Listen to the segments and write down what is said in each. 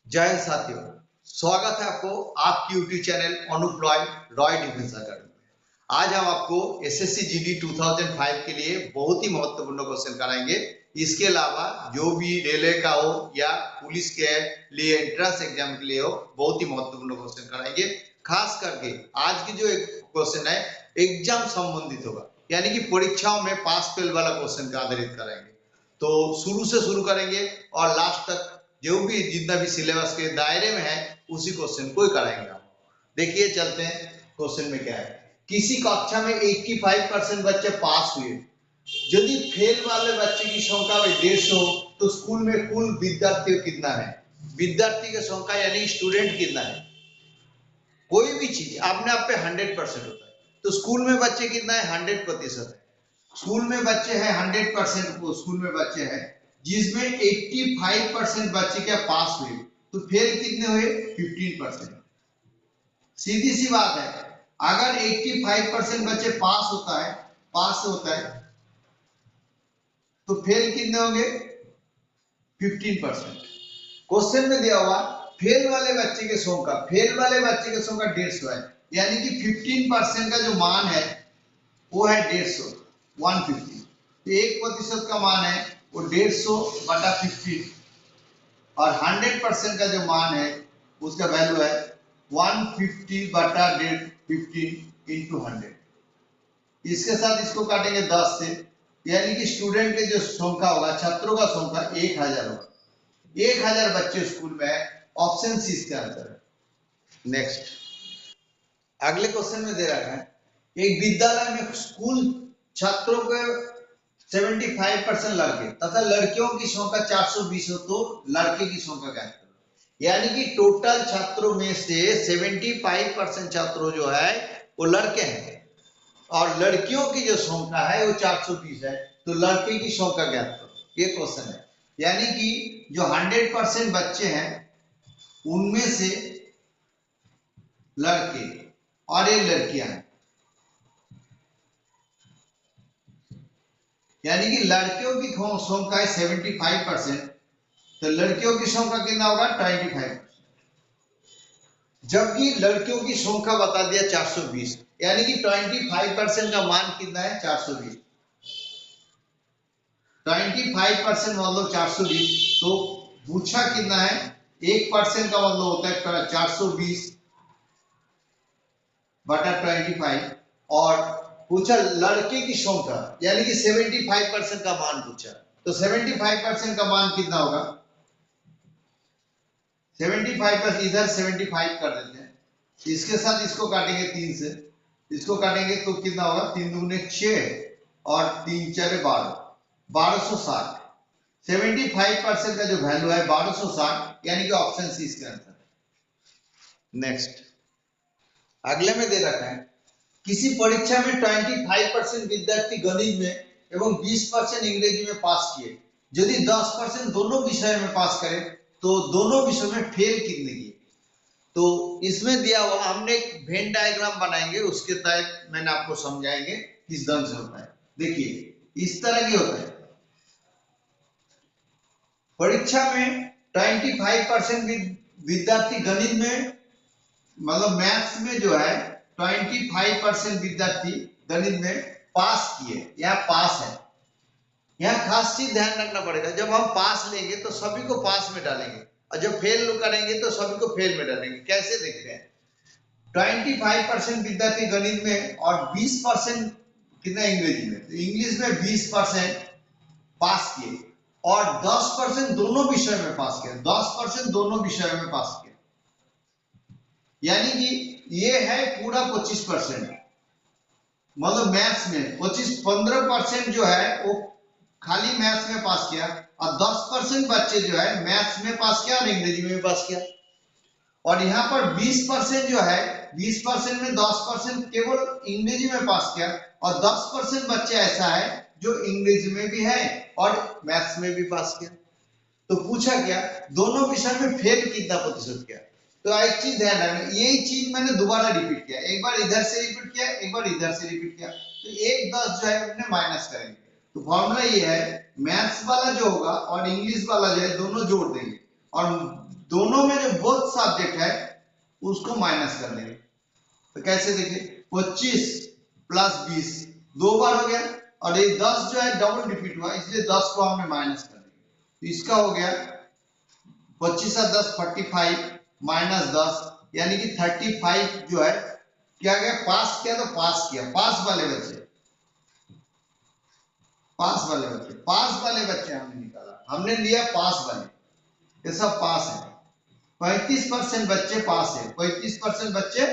जय हिंद साथियों, स्वागत है आपको आपकी YouTube channel Anup Roy Roy defence academy में। आज हम आपको एसएससी जीडी 2005 के लिए बहुत ही महत्वपूर्ण क्वेश्चन कराएंगे। इसके अलावा जो भी रेलवे का हो या पुलिस के लिए एंट्रेंस एग्जाम के लिए हो, बहुत ही महत्वपूर्ण क्वेश्चन कराएंगे। खास करके आज की जो एक क्वेश्चन है एग्जाम संबंधित होगा, यानी कि परीक्षाओं में पास फेल वाला क्वेश्चन का आधारित कराएंगे। तो शुरू से शुरू करेंगे और लास्ट तक जो भी जितना भी सिलेबस के दायरे में है उसी क्वेश्चन को ही कराएंगे। आप देखिए, चलते हैं क्वेश्चन में क्या है। किसी कक्षा में 85% बच्चे पास हुए, यदि फेल वाले बच्चे की संख्या 150 हो तो स्कूल में कुल विद्यार्थी कितना है। विद्यार्थी की संख्या यानी स्टूडेंट कितना है। कोई भी चीज अपने आप पे 100% होता है, तो स्कूल में बच्चे कितना है, 100% है। स्कूल में बच्चे हैं 100%, स्कूल में बच्चे हैं जिसमें 85% बच्चे क्या पास हुए, तो फेल कितने हुए, 15%। सीधी सी बात है, अगर 85% बच्चे पास होता है तो फेल कितने होंगे, 15%। क्वेश्चन में दिया हुआ फेल वाले बच्चे के संख्या 150 है, यानी कि 15% का जो मान है वो है 150, 150। तो 1% का मान है वो 150 बटा 15, और 100% का जो मान है उसका वैल्यू है 150 बटा 15 इंटू 100। इसके साथ इसको काटेंगे 10 से, यानी कि स्टूडेंट के जो संख्या होगा, छात्रों का संख्या 1000 होगा। 1000 बच्चे स्कूल में है, ऑप्शन सी इसका आंसर है। नेक्स्ट, अगले क्वेश्चन में दे रखा है एक विद्यालय में स्कूल छात्रों के 75% लड़के तथा लड़कियों की संख्या 420 हो तो लड़के की संख्या क्या है। यानी कि टोटल छात्रों में से 75% छात्रों जो है वो लड़के हैं और लड़कियों की जो संख्या है वो 420 है, तो लड़के की संख्या ज्ञात करो। ये क्वेश्चन है, यानी कि जो 100% बच्चे हैं उनमें से लड़के और ये लड़कियां हैं, यानी कि लड़कियों की संख्या है 75%, तो लड़कियों की संख्या कितना होगा, 25%। जबकि लड़कियों की संख्या बता दिया 420, यानी कि 25% का मान कितना है, 420। 25% मतलब 420, तो पूछा कितना है, 1% का मतलब होता है 420 बटा 25, और पूछा लड़के की संख्या यानी कि 75% का मान पूछा, तो 75% का मान कितना होगा, 75% इधर 75 कर देते हैं, इसके साथ इसको काटेंगे 3 से, इसको काटेंगे तो कितना होगा, 3 दूने 6 और 3 4 12, 1260। 75% का जो वैल्यू है 1260, यानी कि ऑप्शन सी इसका आंसर है। नेक्स्ट, अगले में दे रखा है किसी परीक्षा में 25% विद्यार्थी गणित में एवं 20% अंग्रेजी में पास किए, यदि 10% दोनों विषय में पास करें तो दोनों विषय में फेल कितने किए। तो इसमें दिया हुआ हमने एक वेन डायग्राम बनाएंगे, उसके तहत मैंने आपको समझाएंगे किस ढंग से होता है। देखिए इस तरह की होता है, परीक्षा में 25% विद्यार्थी गणित में मतलब मैथ्स में जो है 25% विद्यार्थी गणित में पास किए या पास है। यहाँ खास चीज ध्यान रखना पड़ेगा, जब हम पास लेंगे तो सभी को पास में डालेंगे और जब फेल करेंगे तो सभी को फेल में डालेंगे। कैसे देखते हैं, 25% विद्यार्थी गणित में और 20% कितना अंग्रेजी में, तो इंग्लिश में 20% पास किए और 10% दोनों विषय में पास किया, 10% दोनों विषय में पास किया, यानी कि ये है पूरा 25%। मतलब मैथ्स में 15% जो है वो खाली मैथ्स में पास किया और 10% बच्चे जो है मैथ्स में पास किया और अंग्रेजी में भी पास किया। और यहाँ पर 20% जो है, 20% में 10% केवल अंग्रेजी में पास किया और 10% बच्चे ऐसा है जो अंग्रेजी में भी है और मैथ्स में भी पास किया। तो पूछा क्या, दोनों विषय में फेल कितना प्रतिशत किया। तो एक चीज ध्यान रखना, यही चीज मैंने दोबारा रिपीट किया, एक बार इधर से रिपीट किया, एक बार इधर से रिपीट किया, तो 1 10 जो है अपने माइनस करेंगे। तो फॉर्मूला ये है, मैथ्स वाला जो होगा और इंग्लिश वाला जो है दोनों जोड़ देंगे और दोनों में जो बोथ सब्जेक्ट है उसको माइनस कर देंगे। तो कैसे देखिए 25 प्लस 20 दो बार हो गया और ये 10 जो है डबल रिपीट हुआ इसलिए 10 को हमने माइनस कर दिया। तो इसका हो गया 25 और 10 45 माइनस 10 यानी कि 35 जो है क्या गया पास किया तो पास किया। पास वाले बच्चे हमने निकाला, हमने लिया पास वाले, ये सब पास है। 35% बच्चे पास है, 35% बच्चे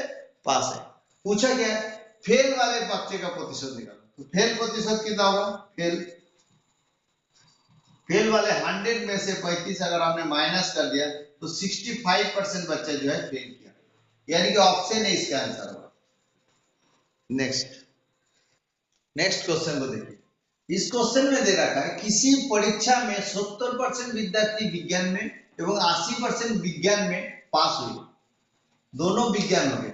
पास है। पूछा क्या है फेल वाले बच्चे का प्रतिशत निकालो। तो फेल प्रतिशत कितना होगा, फेल वाले 100 में से 35 अगर हमने माइनस कर दिया तो 65% बच्चा जो है फेल किया, यानी कि ऑप्शन है इसका आंसर होगा। नेक्स्ट क्वेश्चन को देखिए। इस क्वेश्चन में दे रखा है किसी परीक्षा में 70% विद्यार्थी विज्ञान में एवं 80% विज्ञान में पास हुए, दोनों विज्ञान हो गए।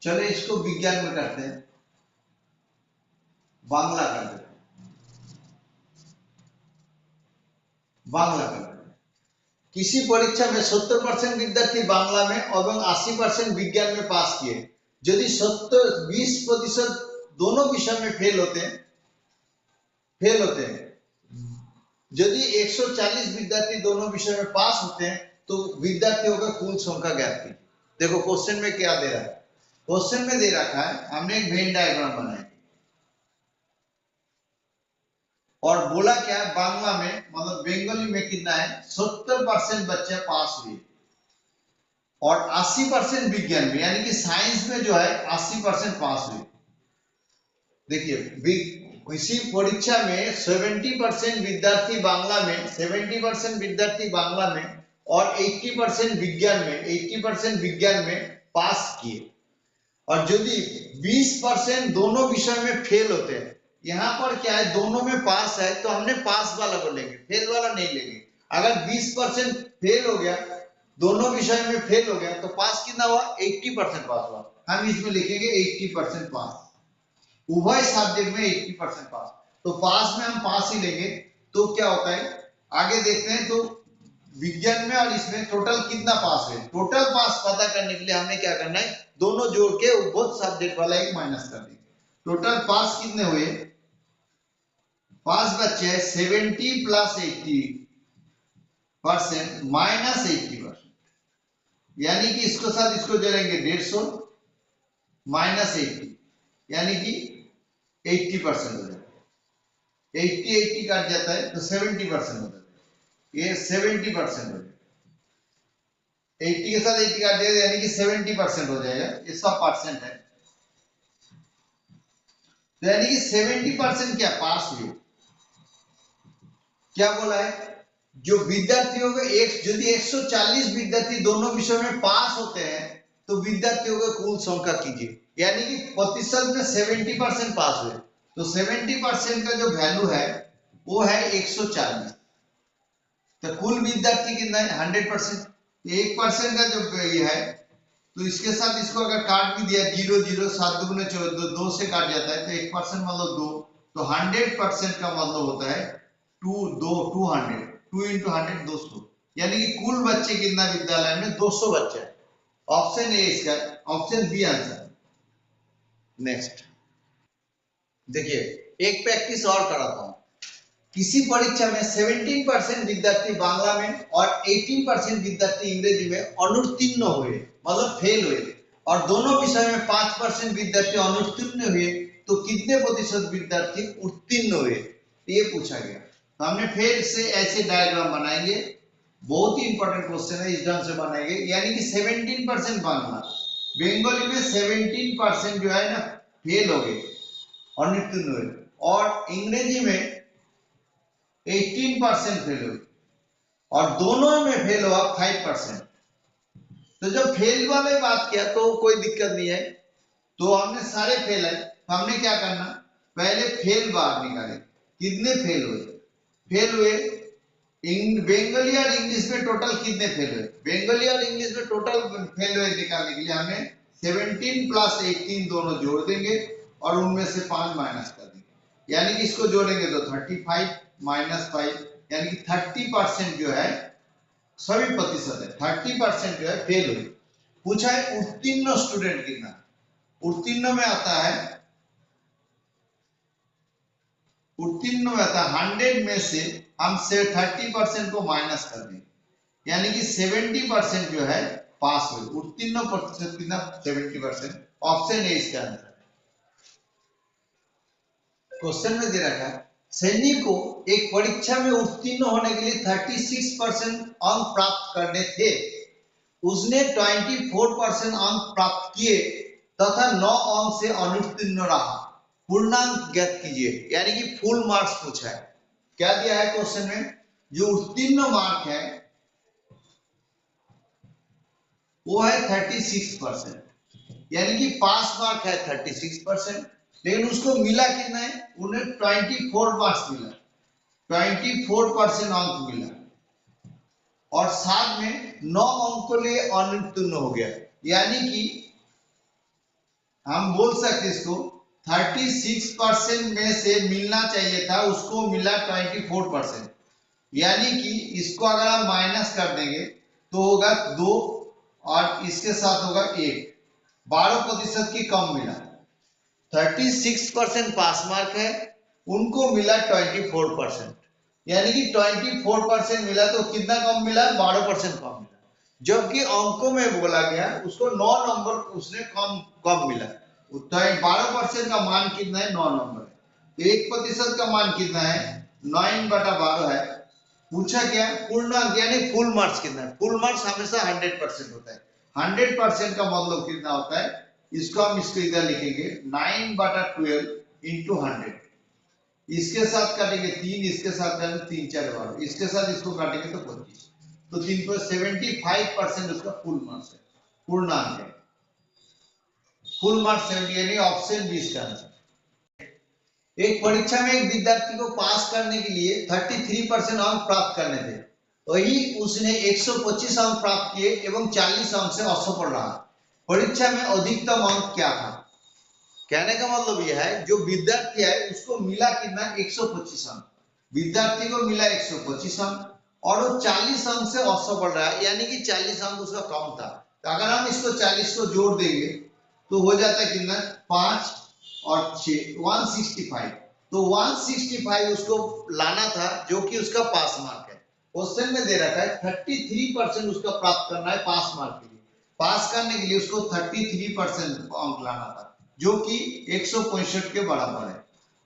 चलिए इसको विज्ञान में करते हैं, बांग्ला कर देते हैं, बांग्ला कर देते हैं। किसी परीक्षा में 70% विद्यार्थी बांग्ला में और 80% विज्ञान में पास किए। यदि 20% दोनों विषय में फेल होते हैं, यदि 140 विद्यार्थी दोनों विषय में पास होते हैं तो विद्यार्थियों का कुल संख्या ज्ञात की। देखो क्वेश्चन में क्या दे रहा है, क्वेश्चन में दे रखा है हमने एक वेन डायग्राम बनाया और बोला क्या है बांग्ला में मतलब बंगाली में कितना है 70% बच्चे पास हुए और 80% विज्ञान में यानी कि साइंस में जो है 80% पास हुए। देखिए इसी परीक्षा में 70% विद्यार्थी बांग्ला में, 70% विद्यार्थी बांग्ला में और 80% विज्ञान में पास किए। और यदि 20% दोनों विषय में फेल होते हैं, यहाँ पर क्या है दोनों में पास है तो हमने पास वाला को लेंगे, फेल वाला नहीं लेंगे। अगर 20% फेल हो गया, दोनों विषय में फेल हो गया तो पास कितना हुआ 80% पास हुआ। हम इसमें लिखेंगे 80% पास, उभय सब्जेक्ट में 80% पास। तो पास में हम पास ही लेंगे। तो क्या होता है आगे देखते हैं। तो विज्ञान में और इसमें टोटल कितना पास हुए, टोटल पास पता करने के लिए हमें क्या करना है दोनों जोड़ के बोथ सब्जेक्ट वाला एक माइनस कर देंगे। टोटल पास कितने हुए, पास बच्चे 70 प्लस 80% माइनस 80%, यानी कि इसको साथ इसको जोड़ेंगे 150 माइनस 80 यानी कि 80% हो जाता है। 80 काट जाता है तो 70% हो जाता है, ये 70% हो जाएगा। 80 के साथ 80 काट दिया यानी कि 70% हो जाएगा, ये 100% है। तो यानी कि 70% क्या पास हुए। क्या बोला है जो विद्यार्थियों के यदि 140 विद्यार्थी दोनों विषयों में पास होते हैं तो विद्यार्थियों का कुल संख्या कीजिए, यानी कि प्रतिशत में 70% पास हुए तो 70% का जो वैल्यू है वो है 140। तो कुल विद्यार्थी कितना है 100%। 1% का जो ये है तो इसके साथ इसको अगर काट भी दिया 0 0 7 दूनी 14 2 से काट जाता है तो 1% मतलब 2, तो 100% का मतलब होता है 200 2 इंटू 100 200, यानी कि कुल बच्चे कितना विद्यालय में 200 बच्चे है। ऑप्शन ए इसका, ऑप्शन बी आंसर। नेक्स्ट देखिए एक प्रैक्टिस और कराता हूं। किसी परीक्षा में 17% विद्यार्थी बांग्ला में और 18% विद्यार्थी अंग्रेजी में अनुत्तीर्ण हुए मतलब फेल हुए और दोनों विषय में 5% विद्यार्थी अनुत्तीर्ण हुए तो कितने प्रतिशत विद्यार्थी उत्तीर्ण हुए, ये पूछा गया। तो हमने फिर से ऐसे डायग्राम बनाएंगे, बहुत ही इंपॉर्टेंट क्वेश्चन है, इस ढंग से बनाएंगे। यानी कि 17% बांग्ला, बंगाली में 17% जो है ना फेल हो गए और अनुत्तीर्ण हुए और अंग्रेजी में 18% फेल हुए और दोनों में फेल हुआ 5%। तो जब फेल वाले बात किया तो कोई दिक्कत नहीं है, तो हमने सारे फेल है तो हमने क्या करना पहले फेल बार निकाले, कितने फेल हुए। बंगाली और इंग्लिश में टोटल कितने फेल हुए, बंगाली और इंग्लिश में टोटल फेल हुए निकालने के लिए हमें 17 प्लस 18 दोनों जोड़ देंगे और उनमें से 5 माइनस कर देंगे, यानी कि इसको जोड़ेंगे तो 35 माइनस 5 यानी कि 30% जो है सभी प्रतिशत है, 30% जो है फेल हुए। पूछा है उत्तीर्ण स्टूडेंट कितना, उत्तीर्ण में आता है, उत्तीर्ण में आता है 100 में से हम से 30% को माइनस कर देंगे, यानी कि 70% जो है पास हुए। उत्तीर्ण प्रतिशत कितना, 70%। ऑप्शन ए इसका आंसर। क्वेश्चन में दे रखा है सैनिक को एक परीक्षा में उत्तीर्ण होने के लिए 36% अंक प्राप्त करने थे, उसने 24% अंक प्राप्त किए तथा 9 अंक से अनुत्तीर्ण रहा, पूर्णांक ज्ञात कीजिए। यानी कि फुल मार्क्स पूछा है। क्या दिया है क्वेश्चन में, जो उत्तीर्ण मार्क है वो है 36%, यानी कि पास मार्क है 36%, लेकिन उसको मिला कितना है, उन्हें 24 मार्क्स मिला, 24% अंक मिला, और साथ में 9 अंक के लिए अनुत्तीर्ण हो गया। यानी कि हम बोल सकते इसको 36% में से मिलना चाहिए था, उसको मिला 24%, यानी कि इसको अगर हम माइनस कर देंगे तो होगा 2 और इसके साथ होगा 1, 12% की कम मिला। 36% पास मार्क है, उनको मिला 24%, यानी कि 24% मिला तो कितना कम मिला, 12% कम मिला। जबकि अंकों में बोला गया उसको 9 नंबर उसने कम मिला। 12% का मान कितना है, 9 नंबर है। तो 1% का मान कितना है, 9/12 है। पूछा क्या, पूर्णांक यानी फुल मार्क्स कितना है। फुल मार्क्स हमेशा 100% होता है। 100% का मतलब कितना होता है, इसको हम इसको इधर लिखेंगे 9/12 इंटू 100, इसके साथ काटेंगे 3, इसके साथ काटेंगे 3 4 12, इसके साथ इसको काटेंगे तो 25, तो 3 पर 75% उसका फुल मार्क्स है, पूर्णांक है। फुल मार्क्स 70, यानी ऑप्शन बी इसका आंसर। एक परीक्षा में एक विद्यार्थी को पास करने के लिए 33% अंक प्राप्त करने थे, वही उसने 125 अंक प्राप्त किए एवं 40 अंक से असफल रहा। परीक्षा में अधिकतम अंक क्या था। कहने का मतलब यह है जो विद्यार्थी है उसको मिला कितना, 125 अंक, विद्यार्थी को मिला 125 अंक और वो 40 अंक से असफल रहा, यानी कि 40 अंक उसका कम था। तो अगर हम इसको 40 को जोड़ देंगे तो हो जाता है कितना, 5 और 6 165, तो 165 उसको लाना था जो कि उसका पास मार्क है। क्वेश्चन में दे रखा है 33% उसका प्राप्त करना है पास मार्क के लिए। पास करने के लिए उसको 33% अंक लाना था, जो कि 165 के बराबर है।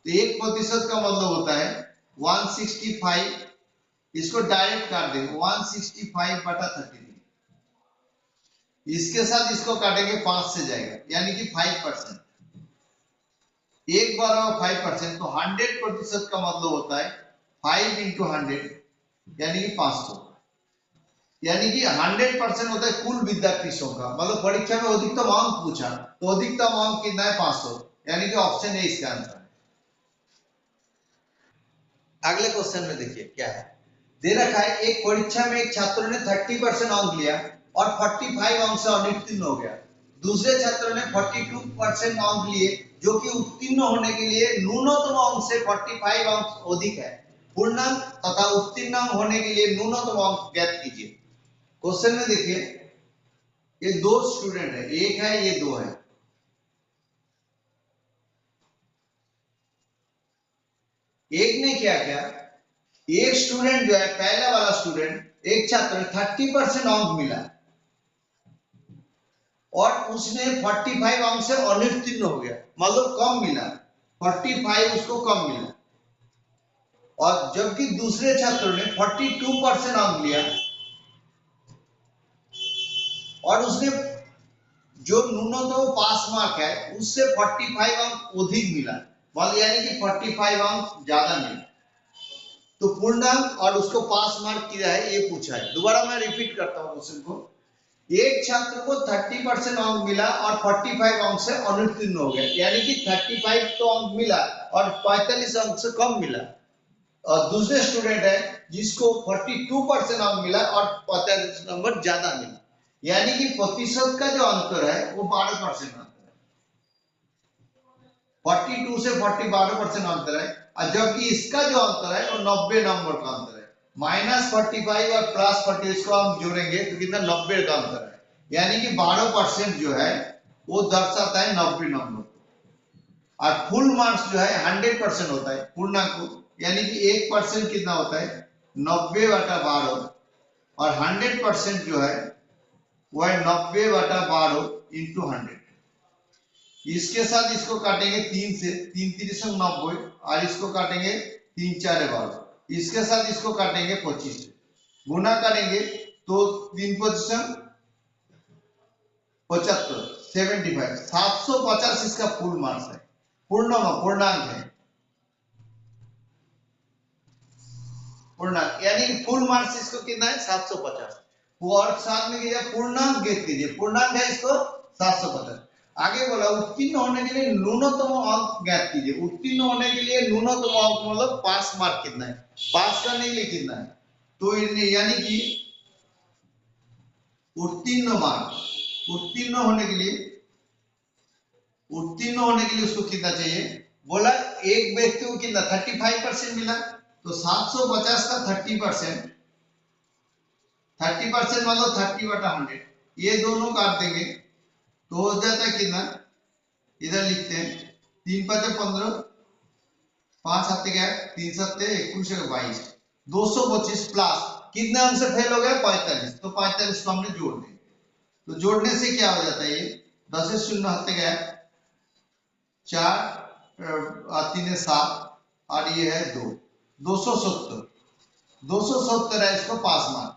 तो 1% का मतलब होता है 165, इसको डायरेक्ट काट देंगे 165/33, इसके साथ इसको काटेंगे 5 से जाएगा, यानी कि 5%, एक बार 5%, तो 100% का मतलब होता है 5 इंटू 100, यानी कि 500, यानी कि 100% होता है कुल विद्यार्थी संख्या। मतलब परीक्षा में अधिकतम अंक पूछा तो अधिकतम अंक कितना है, 500, यानी कि ऑप्शन ए इसका आंसर है। अगले क्वेश्चन में देखिए क्या है, दे रखा है एक परीक्षा में एक छात्र ने 30% अंक लिया और 45 अंक से अनुत्तीर्ण हो गया, दूसरे छात्र ने 42% अंक लिए जो कि उत्तीर्ण होने के लिए न्यूनतम अंक से 45 अंक अधिक है। पूर्णांक तथा उत्तीर्ण होने के लिए न्यूनतम अंक ज्ञात कीजिए। क्वेश्चन में देखिए ये 2 स्टूडेंट है, एक है ये 2 है। एक ने क्या किया, एक स्टूडेंट जो है पहला वाला स्टूडेंट, एक छात्र 30% अंक मिला और उसने 45 अंक से अनुत्तीर्ण हो गया, मतलब कम मिला, 45 उसको कम मिला। और जबकि दूसरे छात्र ने 42% अंक लिया और उसने जो न्यूनतम पास मार्क है उससे 45 अंक अधिक मिला, मतलब यानी कि 45 अंक ज्यादा मिला। तो पूर्णांक और उसको पास मार्क किया है ये पूछा है। दोबारा मैं रिपीट करता हूं क्वेश्चन को, एक छात्र को 30% अंक मिला और 45 अंक से अनुत्तीर्ण हो गया, यानी कि 35 तो अंक मिला और 45 अंक से कम मिला। और दूसरे स्टूडेंट है जिसको 42% अंक मिला और 45 नंबर ज्यादा मिला, यानी कि प्रतिशत का जो अंतर है वो 12% अंतर है, 42 से 40 12% अंतर है, और जबकि इसका जो अंतर है वो 90 नंबर का अंतर है। -45 और +40 इसको हम जोड़ेंगे तो कितना 90 का अंतर है, यानी कि 12% जो है वो दर्शाता है 90 नंबर। और फुल मार्क्स जो है 100% होता है पूर्णांक को, यानी कि 1% कितना होता है 90/12 और 100% जो है वो है 90/12 इंटू 100। इसके साथ इसको काटेंगे 3 से, 3 3 90 और इसको काटेंगे 3 4 12, इसके साथ इसको काटेंगे 25 से, गुना करेंगे तो 3 25 75 75 750 इसका फुल मार्क्स है, पूर्णांक है, पूर्णांक यानी फुल मार्क्स इसको कितना है 750। और साथ में कीजिए पूर्णांक ज्ञात कीजिए, पूर्णांक है इसको 750। आगे बोला उत्तीर्ण होने के लिए न्यूनतम अंक ज्ञात कीजिए, उत्तीर्ण होने के लिए न्यूनतम अंक मतलब पास मार्क कितना है, पास करने के लिए कितना है, तो यानी कि उत्तीर्ण मार्क, उत्तीर्ण होने के लिए, उत्तीर्ण होने के लिए उसको कितना चाहिए, बोला एक व्यक्ति को कितना 35% मिला, तो 750 का 30%, 30% मतलब 30/100, ये दोनों काट देंगे तो हो जाता है कितना, इधर लिखते हैं 3 5 15, 5 7 3 7 21 22, 225 प्लस कितने अंक से फेल हो गया 45, तो 45 को हमने जोड़ देंगे, तो जोड़ने से क्या हो जाता है, ये 10 0 हत्ते गया 4 3 7 और ये है 2, 270, 270 है इसको पास मार्क,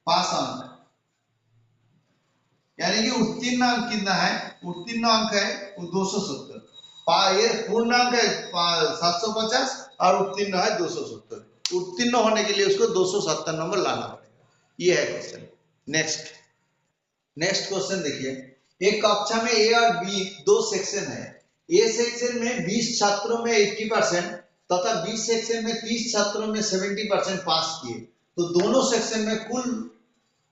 पास अंक, यानी कि उत्तीर्ण अंक कितना है, उत्तीर्ण अंक है वो 270, ये पूर्णांक है 750 और उत्तीर्ण है 270, उत्तीर्ण होने के लिए उसको 270 नंबर लाना पड़ेगा, ये है क्वेश्चन। नेक्स्ट क्वेश्चन देखिए, एक कक्षा में ए और बी दो सेक्शन है, ए सेक्शन में 20 छात्रों में 80% तथा बी सेक्शन में 30 छात्रों में 70% पास किए, तो दोनों सेक्शन में कुल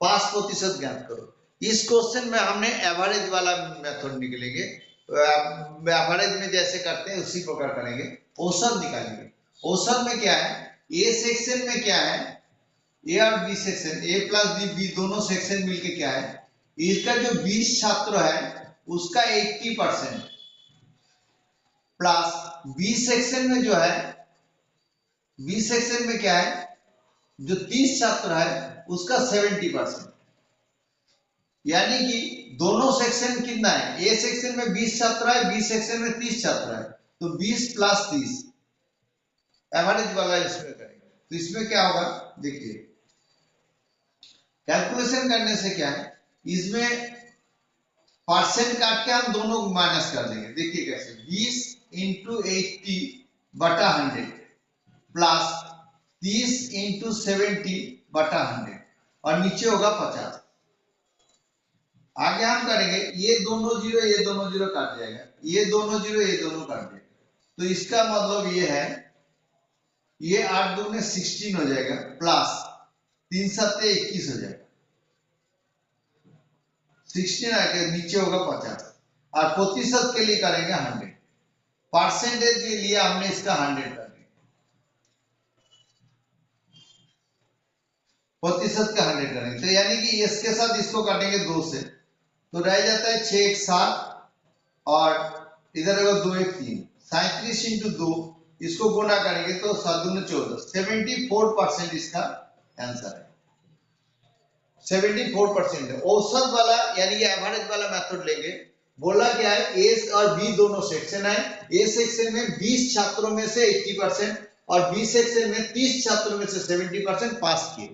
पास प्रतिशत ज्ञात करो। इस क्वेश्चन में हमने एवरेज वाला मेथड निकलेंगे, एवरेज में जैसे करते हैं उसी प्रकार करेंगे, औसत निकालेंगे। औसत में क्या है, ए सेक्शन में क्या है, ए और बी सेक्शन, ए प्लस बी दोनों सेक्शन मिलके क्या है, इसका जो 20 छात्र है उसका 80% प्लस बी सेक्शन में जो है, बी सेक्शन में क्या है जो 30 छात्र है उसका 70%, यानी कि दोनों सेक्शन कितना है, ए सेक्शन में 20 छात्र है, बी सेक्शन में 30 छात्र है, तो 20 + 30 एवरेज वाला इसमें करेंगे, तो इसमें क्या होगा देखिए, कैलकुलेशन करने से क्या है, इसमें परसेंट काट के हम दोनों को माइनस कर देंगे, देखिए कैसे, 20 × 80/100 प्लस 30 × 70/100 और नीचे होगा 50। आगे हम करेंगे, ये दोनों जीरो काट जाएगा, ये दोनों जीरो काट जाएगा, तो इसका मतलब ये है, ये 8 दूने 16 हो जाएगा प्लस 3 7 21 हो जाएगा, 16 आके नीचे होगा 50 और प्रतिशत के लिए करेंगे 100, परसेंटेज के लिए हमने इसका 100 कर दिया, प्रतिशत का 100 करेंगे, तो यानी कि इसके साथ इसको काटेंगे 2 से, तो रह जाता है 6 1 7 और इधर होगा 2 1 3, 37 × 2, इसको गुना करेंगे तो 7 दूने 14, 74% इसका आंसर है, 74% है। औसत वाला यानी कि एवरेज वाला मेथड लेंगे, बोला क्या है, ए और बी दोनों सेक्शन है, ए सेक्शन में 20 छात्रों में से 80% और बी सेक्शन में 30 छात्रों में से 70% पास किए,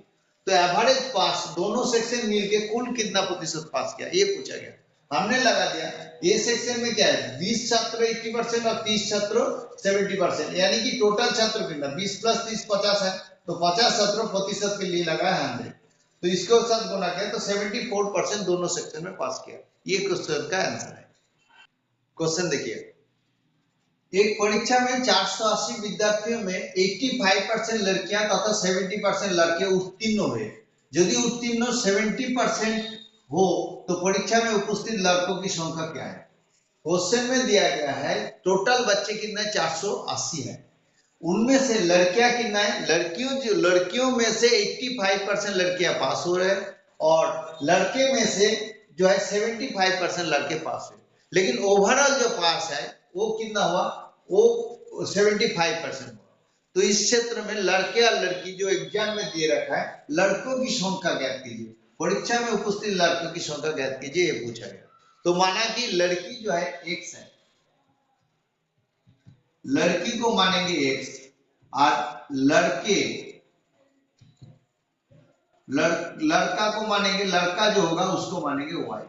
तो एवरेज पास दोनों सेक्शन मिलके कुल कितना प्रतिशत पास किया ये पूछा गया, हमने लगा दिया, ए सेक्शन में क्या है 20 छात्र 80% और 30 छात्र 70%, यानी कि टोटल छात्र कितना 20 + 30 50 है, तो 50 छात्रों प्रतिशत के लिए लगा है 100, तो इसको साथ गुना किया तो 74% दोनों सेक्शन में पास किया, ये क्वेश्चन का आंसर है। क्वेश्चन देखिए, एक परीक्षा में 480 विद्यार्थियों में 85% लड़कियां तथा 70% लड़के उत्तीर्ण हुए, यदि उत्तीर्ण 70% हो तो परीक्षा में उपस्थित लड़कों की संख्या क्या है। क्वेश्चन में दिया गया है टोटल बच्चे कितने 480 है उनमें से लड़कियां कितना है, लड़कियों में से 85% लड़कियां पास हो रहे हैं और लड़के में से जो है 75% लड़के पास हुए। लेकिन ओवरऑल जो पास है वो कितना हुआ, वो 75% हुआ। तो इस क्षेत्र में लड़के और लड़की जो एग्जाम में दे रखा है, लड़कों की संख्या ज्ञात कीजिए, परीक्षा में उपस्थित लड़कों की संख्या ज्ञात कीजिए, ये पूछा गया। तो माना कि लड़की जो है x है, लड़की को मानेंगे x और लड़का को मानेंगे, लड़का जो होगा उसको मानेंगे y।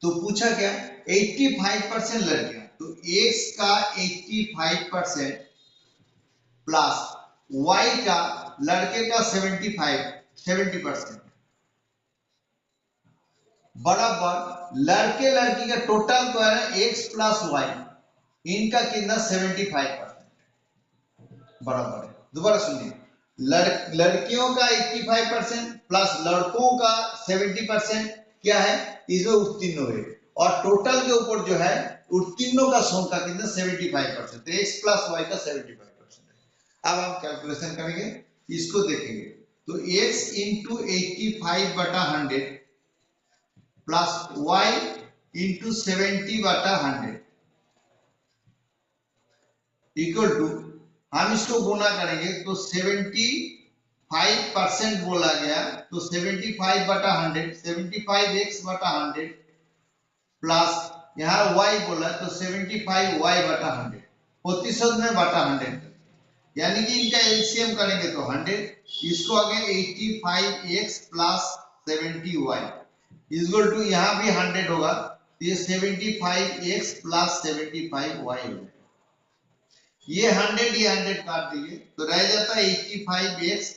तो पूछा क्या, 85% लड़कियां, तो x का 85% प्लस y का लड़के का 70% बराबर लड़के लड़की का टोटल तो है ना x प्लस y, इनका कितना 75% बराबर है। दोबारा सुनिए, लड़कियों का 85% प्लस लड़कों का 70% क्या है, इसमें उत्तीर्ण हुए और टोटल के ऊपर जो है उत्तीर्णों का संख्या कितना 75%, तो x प्लस y का 75% है। अब हम कैलकुलेशन करेंगे, इसको देखेंगे। तो x into 85/100 plus y into 70/100 equal to, हम इसको गुना करेंगे तो 75% बोला गया, तो 75/100, 75x/100 प्लस यहाँ y बोला तो 75y/100, प्रतिशत में बटा 100, यानी कि इनका एलसीएम करेंगे तो 100, इसको आगे 85x plus 70y equal to, यहाँ भी 100 होगा, तो ये 75x प्लस 75y हो जाएगा। ये 100 ये 100 काट दीजिए तो रह जाता है 85x,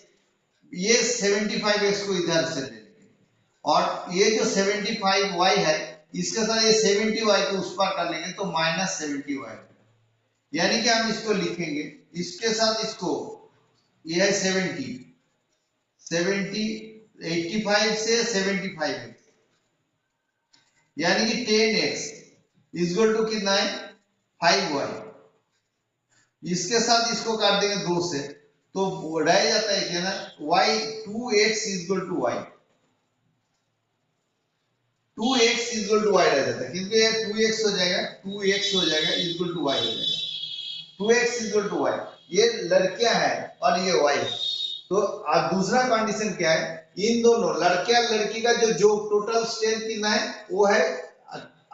ये 75x को इधर से ले लेंगे और ये जो 75y है इसके साथ ये 70y को उस पार कर लेंगे तो माइनस 70y, यानी कि हम इसको लिखेंगे इसके साथ इसको, ये है 85 से 75x, यानी कि 10x इक्वल टू कितना है 5y, इसके साथ इसको काट देंगे 2 से तो रह जाता है क्या ना y, 2x equal to y, 2x equal to y रह जाता है, क्योंकि ये 2x हो जाएगा, 2x हो जाएगा इक्वल टू y हो जाएगा, 2x इक्वल टू y, ये लड़कियां है और ये y है। तो अब दूसरा कंडीशन क्या है, इन दोनों लड़कियां लड़की का जो टोटल स्ट्रेंथ कितना है वो है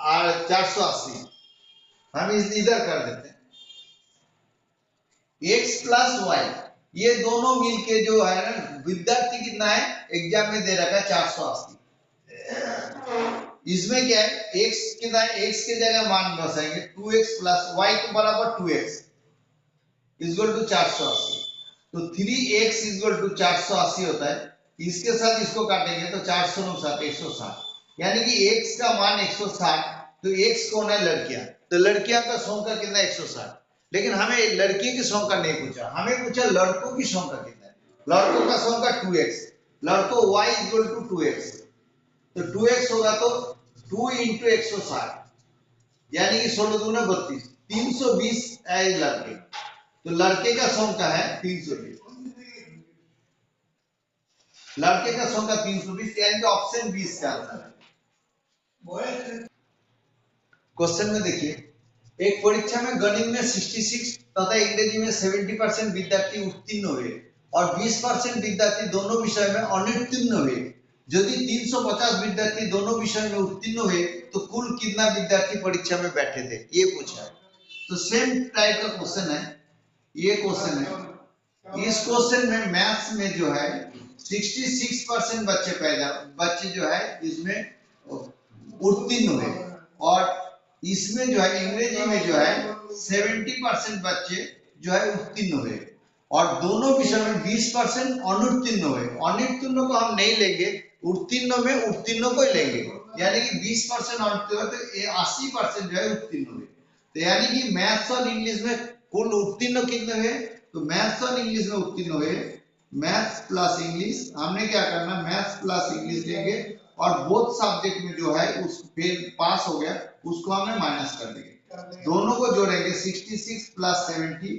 480, हम इधर कर देते हैं x प्लस y, ये दोनों मिलके जो है ना, विद्यार्थी कितना है एग्जाम में दे रखा है 480, इसमें क्या है x कितना है, x की जगह मान बसाएंगे 2x प्लस y को बराबर 2x इक्वल टू 480, तो 3x इक्वल टू 480 होता है, इसके साथ इसको काटेंगे तो 409 160, यानी कि x का मान 160, तो x कौन है लड़कियां, तो लड़कियां का संख्या कितना 160, लेकिन हमें लड़की की संख्या नहीं पूछा, हमें पूछा लड़कों की संख्या कितना है, लड़कों का संख्या 2x, लड़कों y इक्वल टू 2x, तो 2x होगा तो 2 इंटू 160, यानी कि 16 दूना 32, 320 है लड़के, तो लड़के का संख्या है 320, लड़के का संख्या 320, यानी कि ऑप्शन 20 का आंसर है। क्वेश्चन में देखिए, एक परीक्षा में गणित में 66 तथा अंग्रेजी में 70% विद्यार्थी उत्तीर्ण हुए और 20% विद्यार्थी दोनों विषय में अनुत्तीर्ण हुए। यदि 350 विद्यार्थी दोनों विषय में उत्तीर्ण हुए तो कुल कितना विद्यार्थी परीक्षा में बैठे थे, ये पूछा है। तो सेम टाइप का क्वेश्चन है, ये क्वेश्चन है। इस क्वेश्चन में मैथ्स में जो है 66% बच्चे जो है इसमें उत्तीर्ण हुए और इसमें जो है अंग्रेजी में जो है 70% बच्चे जो है उत्तीर्ण हुए और दोनों विषय में 20% अनुत्तीर्ण हुए। अनुत्तीर्ण को हम नहीं लेंगे, उत्तीर्ण में उत्तीर्ण को ही लेंगे, यानी कि 20% अनुत्तीर्ण तो 80% जो है उत्तीर्ण हुए। तो यानी कि मैथ्स और इंग्लिश में कुल उत्तीर्ण कितने हुए, तो मैथ्स और इंग्लिश में उत्तीर्ण हुए, मैथ्स प्लस इंग्लिश, हमने क्या करना मैथ्स प्लस इंग्लिश लेंगे और बोथ सब्जेक्ट में जो है उस फेल पास हो गया उसको हमने माइनस कर देंगे, दोनों को जोड़ेंगे 66 प्लस 70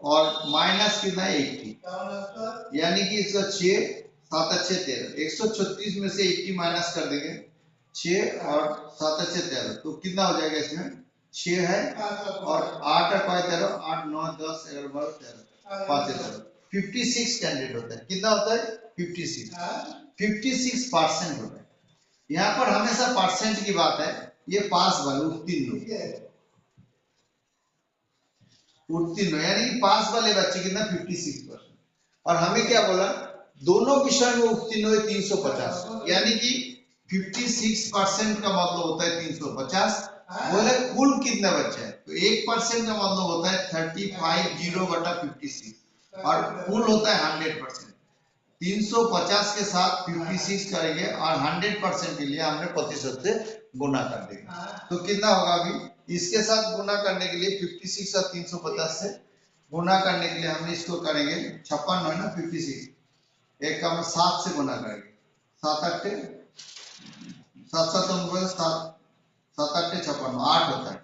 और माइनस कितना 80, यानी कि इसका 6 7 अच्छे 13, 136 में से 80 माइनस कर देंगे, 6 और 7 अच्छे 13, तो कितना हो जाएगा इसमें 6 है और 8 और 5 13, 8 9 10 11 12 13 5 13, 56 कैंडिडेट होता है। कितना होता है 56% होता है। यहाँ पर हमेशा परसेंट की बात है, ये पास वाले उत्तीर्ण यानी कि पास वाले बच्चे कितना 56%, और हमें क्या बोला दोनों विषय में उत्तीर्ण हुए 350, यानी कि 56% का मतलब होता है 350। बोले कुल कितना बच्चा है, तो 1% का मतलब होता है 350/56 और कुल होता है 100%। 350 के साथ 56 करेंगे और 100% के लिए हमने प्रतिशत से गुना कर देंगे, तो कितना होगा अभी इसके साथ गुना करने के लिए 56 और 350 से गुना करने के लिए हमने इसको करेंगे 56 है ना 56, एक का हम 7 से गुना करेंगे, 7 8 7 7 9 7 7 8 56 8 होता है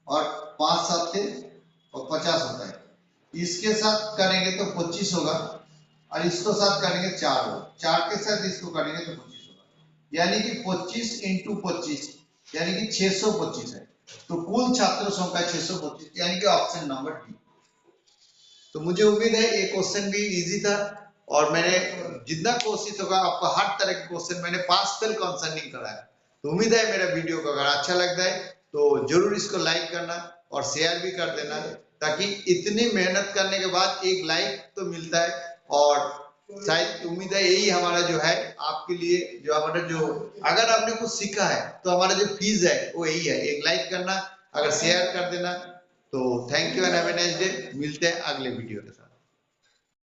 और 5 7 और 50 होता है। इसके साथ करेंगे तो 25 होगा और इसको साथ करेंगे 4 होगा, 4 के साथ इसको करेंगे तो 25 होगा, यानी कि 25 × 25 यानी कि 625 है। तो कुल छात्र संख्या 625, यानी कि ऑप्शन नंबर डी। तो मुझे उम्मीद है ये क्वेश्चन भी इजी था और मैंने जितना कोशिश होगा आपको हर तरह के क्वेश्चन मैंने पास फेल कंसर्निंग कराया। तो उम्मीद है मेरा वीडियो को अगर अच्छा लगता है तो जरूर इसको लाइक करना और शेयर भी कर देना, ताकि इतनी मेहनत करने के बाद एक लाइक तो मिलता है, और शायद उम्मीद है यही हमारा जो है आपके लिए जो हमारा जो अगर आपने कुछ सीखा है तो हमारा जो फीस है वो यही है, एक लाइक करना, अगर शेयर कर देना। तो thank you and have a nice day, मिलते हैं अगले वीडियो के साथ।